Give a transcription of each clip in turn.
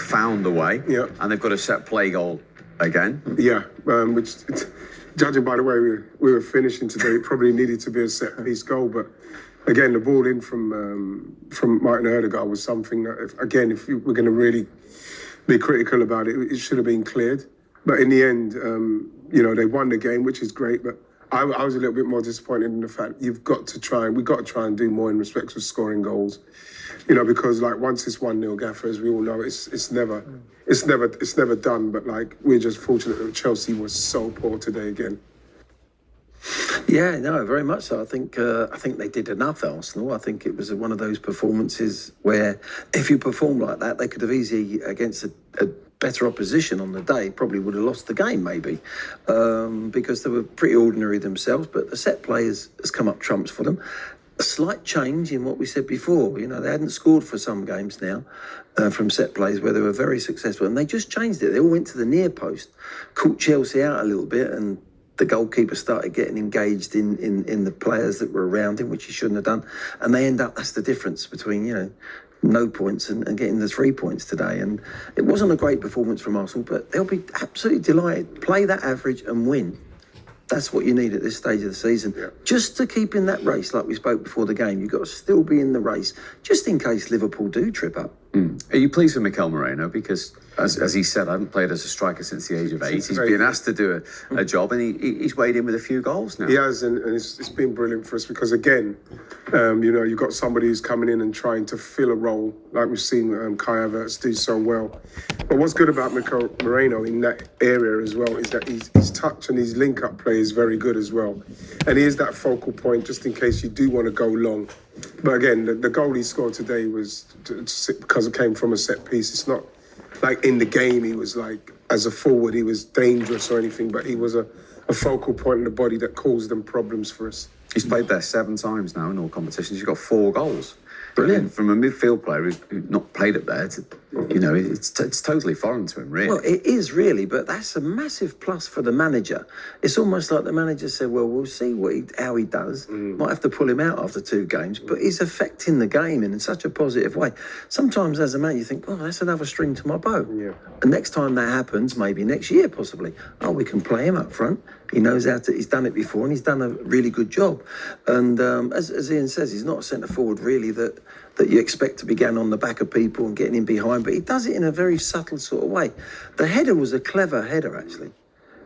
found a way. Yeah. And they've got a set play goal again. Yeah, which, judging by the way we were finishing today, it probably needed to be a set-piece goal. But again, the ball in from Martin Odegaard was something that, if we're going to really be critical about it, it should have been cleared. But in the end, they won the game, which is great. But I was a little bit more disappointed in the fact we've got to try and do more in respect of scoring goals. Because like once it's 1-0, Gaffer, as we all know, it's never done. But like we're just fortunate that Chelsea was so poor today again. Yeah, no, very much so. I think they did enough, Arsenal. I think it was one of those performances where if you perform like that, they could have easily, against a better opposition on the day, probably would have lost the game maybe, because they were pretty ordinary themselves. But the set play has come up trumps for them. A slight change in what we said before. They hadn't scored for some games now from set plays where they were very successful, and they just changed it. They all went to the near post, caught Chelsea out a little bit, and the goalkeeper started getting engaged in the players that were around him, which he shouldn't have done. And they end up, that's the difference between, no points and getting the 3 points today. And it wasn't a great performance from Arsenal, but they'll be absolutely delighted. Play that average and win. That's what you need at this stage of the season. Yeah. Just to keep in that race, like we spoke before the game, you've got to still be in the race, just in case Liverpool do trip up. Are you pleased with Mikel Merino? Because, as he said, I haven't played as a striker since the age of 8. He's been asked to do a job, and he's weighed in with a few goals now. He has, and it's been brilliant for us because, again, you've got somebody who's coming in and trying to fill a role, like we've seen Kai Havertz do so well. But what's good about Mikel Merino in that area as well is that his touch and his link-up play is very good as well. And he is that focal point just in case you do want to go long. But again, the goal he scored today was because it came from a set piece. It's not like in the game he was like, as a forward, he was dangerous or anything, but he was a focal point in the body that caused them problems for us. He's played there 7 times now in all competitions. He's got 4 goals. Brilliant. From a midfield player who's not played up there, it's totally foreign to him, really. Well, it is really, but that's a massive plus for the manager. It's almost like the manager said, well, we'll see how he does. Might have to pull him out after 2 games, but he's affecting the game in such a positive way. Sometimes as a man, you think, oh, that's another string to my bow. Yeah. And next time that happens, maybe next year possibly, we can play him up front. He knows he's done it before, and he's done a really good job. And as Ian says, he's not a centre forward really that you expect to be getting on the back of people and getting in behind, but he does it in a very subtle sort of way. The header was a clever header, actually.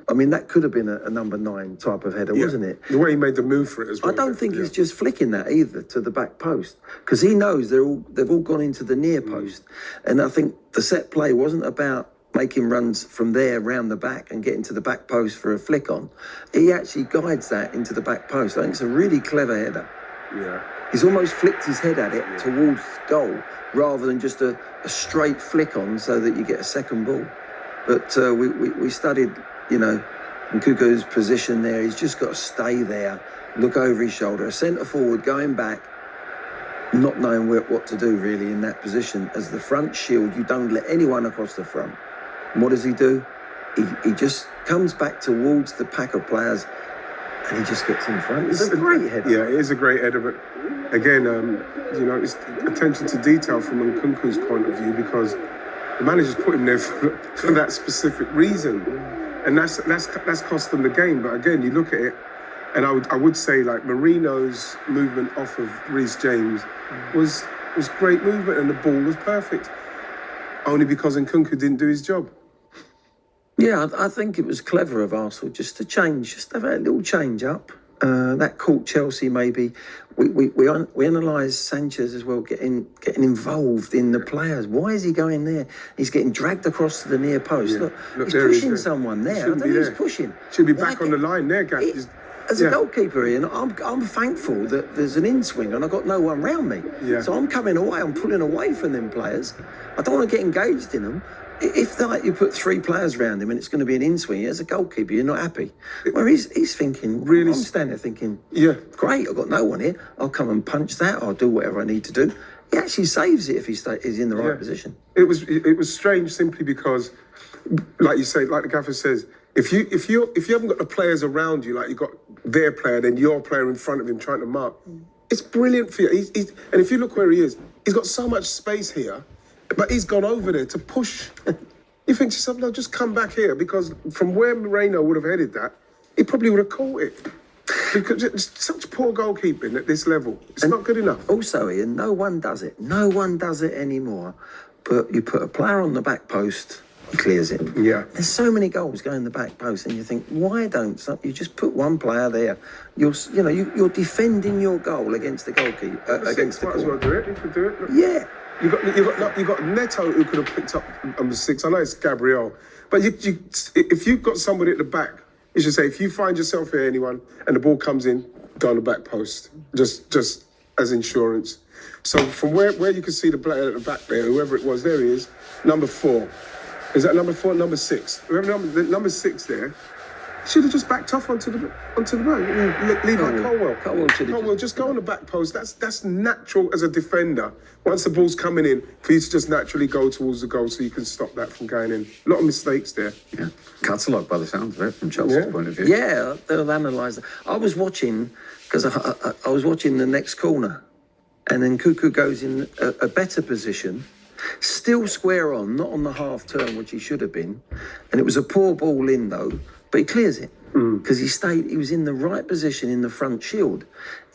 I mean, that could have been a number 9 type of header, wasn't it? The way he made the move for it as well. I don't think he's just flicking that either to the back post, because he knows they've all gone into the near post. And I think the set play wasn't about making runs from there round the back and getting to the back post for a flick on. He actually guides that into the back post. I think it's a really clever header. Yeah. He's almost flicked his head at it towards goal rather than just a straight flick on so that you get a second ball. But we studied, Nkunku's position there. He's just got to stay there, look over his shoulder. A centre forward going back, not knowing what to do really in that position. As the front shield, you don't let anyone across the front. And what does he do? He just comes back towards the pack of players and he just gets in front. It's a great header. Yeah, it is a great header, but again, it's attention to detail from Nkunku's point of view, because the manager's put him there for that specific reason, and that's cost them the game. But again, you look at it, and I would say like Marino's movement off of Reece James was great movement, and the ball was perfect, only because Nkunku didn't do his job. Yeah, I think it was clever of Arsenal just to have a little change up. That caught Chelsea maybe. We analysed Sanchez as well, getting involved in the players. Why is he going there? He's getting dragged across to the near post. Yeah. Look, he's pushing someone there. I don't know who's pushing. Should be back on the line there, guys. As a goalkeeper, Ian, I'm thankful that there's an in-swing and I've got no one round me. Yeah. So I'm coming away, I'm pulling away from them players. I don't want to get engaged in them. If you put 3 players around him and it's going to be an in-swing, as a goalkeeper, you're not happy. Where he's thinking, really, I'm standing there thinking, yeah, great, I've got no one here. I'll come and punch that. I'll do whatever I need to do. He actually saves it if he's in the right position. It was strange simply because, like you say, like the gaffer says, if you haven't got the players around you, like you've got their player, then your player in front of him trying to mark, it's brilliant for you. And if you look where he is, he's got so much space here. But he's gone over there to push. You think to yourself, no, just come back here, because from where Merino would have headed that, he probably would have caught it. Because it's such poor goalkeeping at this level. It's not good enough. Also, Ian, no one does it. No one does it anymore. But you put a player on the back post, he clears it. Yeah. There's so many goals going the back post, and you think, why don't you just put one player there? You're defending your goal against the goalkeeper. Against the might as well do it. You could do it. Yeah. You got Neto who could have picked up number 6. I know it's Gabriel, but if you've got somebody at the back, you should say, if you find yourself here, anyone, and the ball comes in, go on the back post, just as insurance. So from where you can see the player at the back there, whoever it was, there he is, number 4. Is that number 4, number 6? Whoever number 6 there, should have just backed off onto the back. Leave out Colwell. Colwell, just go on the back post. That's natural as a defender. Once the ball's coming in, for you to just naturally go towards the goal so you can stop that from going in. A lot of mistakes there. Yeah. Catalogue by the sound of it, from Chelsea's point of view. Yeah, they'll analyse it. I was watching, because I was watching the next corner, and then Cuckoo goes in a better position, still square on, not on the half turn, which he should have been. And it was a poor ball in, though, but he clears it. Because he was in the right position in the front shield.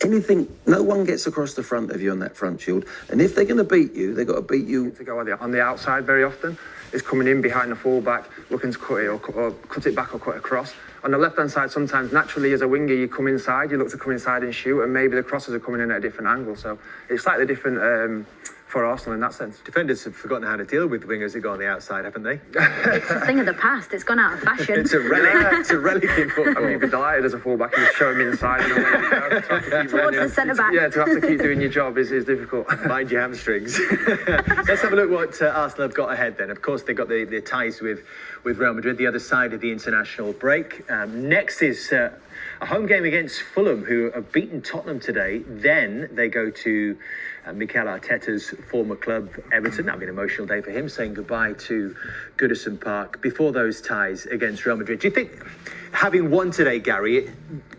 No one gets across the front of you on that front shield. And if they're going to beat you, they've got to beat you. To go on the outside very often is coming in behind the fullback, looking to cut it or cut it back or cut across. On the left-hand side, sometimes naturally as a winger, you come inside, you look to come inside and shoot, and maybe the crosses are coming in at a different angle. So it's slightly different for Arsenal in that sense. Defenders have forgotten how to deal with wingers who go on the outside, haven't they? It's a thing of the past. It's gone out of fashion. It's a relic. It's a relic in football. I mean, you'd be delighted as a fullback and just show him inside and away. Towards the centre-back. Yeah, to have to keep doing your job is difficult. Mind your hamstrings. Let's have a look what Arsenal have got ahead then. Of course, they've got the ties with Real Madrid, the other side of the international break. Next is a home game against Fulham, who have beaten Tottenham today. Then they go to Mikel Arteta's former club, Everton. That'll be an emotional day for him, saying goodbye to Goodison Park before those ties against Real Madrid. Do you think, having won today, Gary,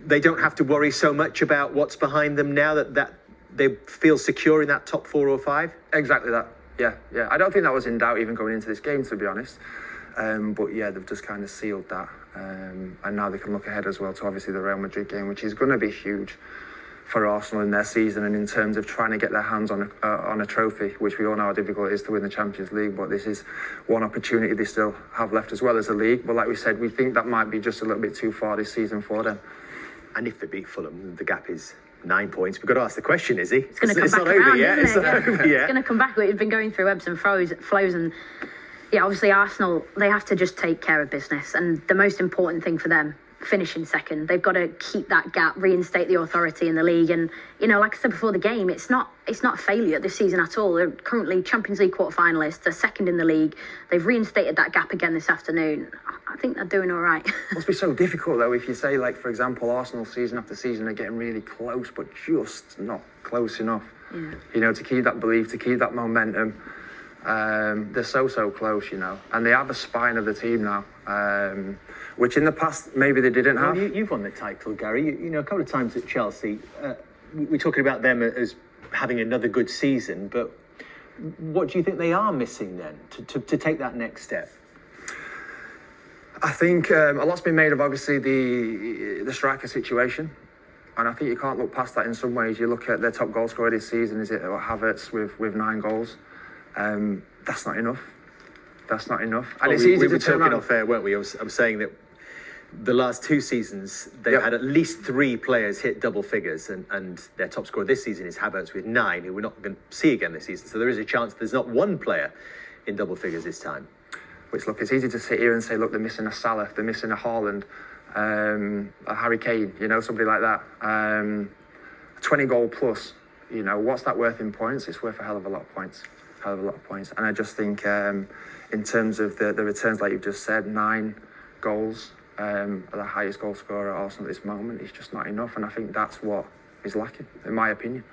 they don't have to worry so much about what's behind them now, that they feel secure in that top 4 or 5? Exactly that. Yeah. I don't think that was in doubt even going into this game, to be honest. But yeah, they've just kind of sealed that. And now they can look ahead as well to obviously the Real Madrid game, which is going to be huge for Arsenal in their season and in terms of trying to get their hands on a trophy, which we all know how difficult it is to win the Champions League. But this is one opportunity they still have left, as well as the league. But like we said, we think that might be just a little bit too far this season for them. And if they beat Fulham, the gap is 9 points. We've got to ask the question, is he? It's going to come back not around, over yet. isn't it? It's not over yet. It's going to come back. It's been going through ebbs and flows, and yeah, obviously Arsenal, they have to just take care of business, and the most important thing for them, finishing second. They've got to keep that gap, reinstate the authority in the league, and like I said before the game, it's not a failure this season at all. They're currently Champions League quarter-finalists. They're second in the league. They've reinstated that gap again this afternoon. I think they're doing all right. It must be so difficult though if you say, like, for example, Arsenal season after season are getting really close, but just not close enough. Yeah. To keep that belief, to keep that momentum. They're so close, and they have a spine of the team now, which in the past maybe they didn't have. You've won the title, Gary. A couple of times at Chelsea. We're talking about them as having another good season, but what do you think they are missing then to take that next step? I think a lot's been made of obviously the striker situation. And I think you can't look past that in some ways. You look at their top goal scorer this season, is it Havertz with 9 goals? That's not enough. And it's easy to turn talking around. off air, weren't we? I was saying that the last 2 seasons, they've had at least 3 players hit double figures, and their top scorer this season is Havertz with 9, who we're not going to see again this season. So there is a chance there's not one player in double figures this time. Which, look, it's easy to sit here and say, look, they're missing a Salah, they're missing a Haaland, a Harry Kane, somebody like that. 20 goal plus, what's that worth in points? It's worth a hell of a lot of points. And I just think in terms of the returns, like you've just said, 9 goals, the highest goal scorer at Arsenal at this moment, is just not enough. And I think that's what is lacking, in my opinion.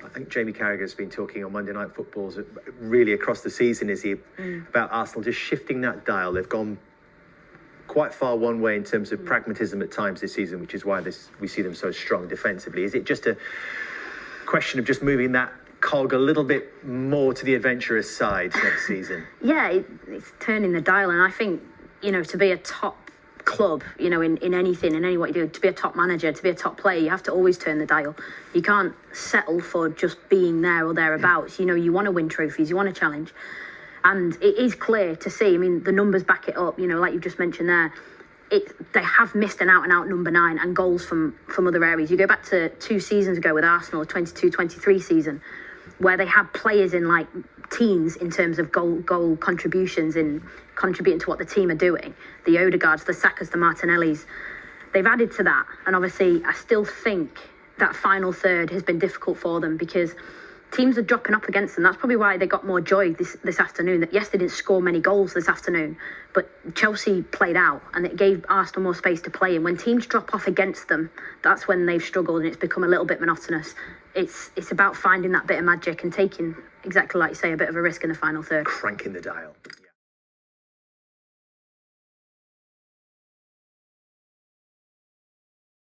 I think Jamie Carragher's been talking on Monday Night Footballs really across the season, is he, about Arsenal just shifting that dial. They've gone quite far one way in terms of pragmatism at times this season, which is why we see them so strong defensively. Is it just a question of just moving that cog a little bit more to the adventurous side next season. Yeah, it's turning the dial, and I think, you know, to be a top club, you know, in anything, in any what you do, to be a top manager, to be a top player, you have to always turn the dial. You can't settle for just being there or thereabouts. You know, you want to win trophies, you want to challenge. And it is clear to see, I mean, the numbers back it up, you know, like you've just mentioned there, they have missed an out-and-out number 9 and goals from other areas. You go back to 2 seasons ago with Arsenal, 22-23 season, where they had players in like teens in terms of goal contributions in contributing to what the team are doing. The Odegaards, the Sakas, the Martinellis, they've added to that. And obviously, I still think that final third has been difficult for them because teams are dropping up against them. That's probably why they got more joy this afternoon. That yes, they didn't score many goals this afternoon, but Chelsea played out and it gave Arsenal more space to play. And when teams drop off against them, that's when they've struggled and it's become a little bit monotonous. It's about finding that bit of magic and taking, exactly like you say, a bit of a risk in the final third. Cranking the dial.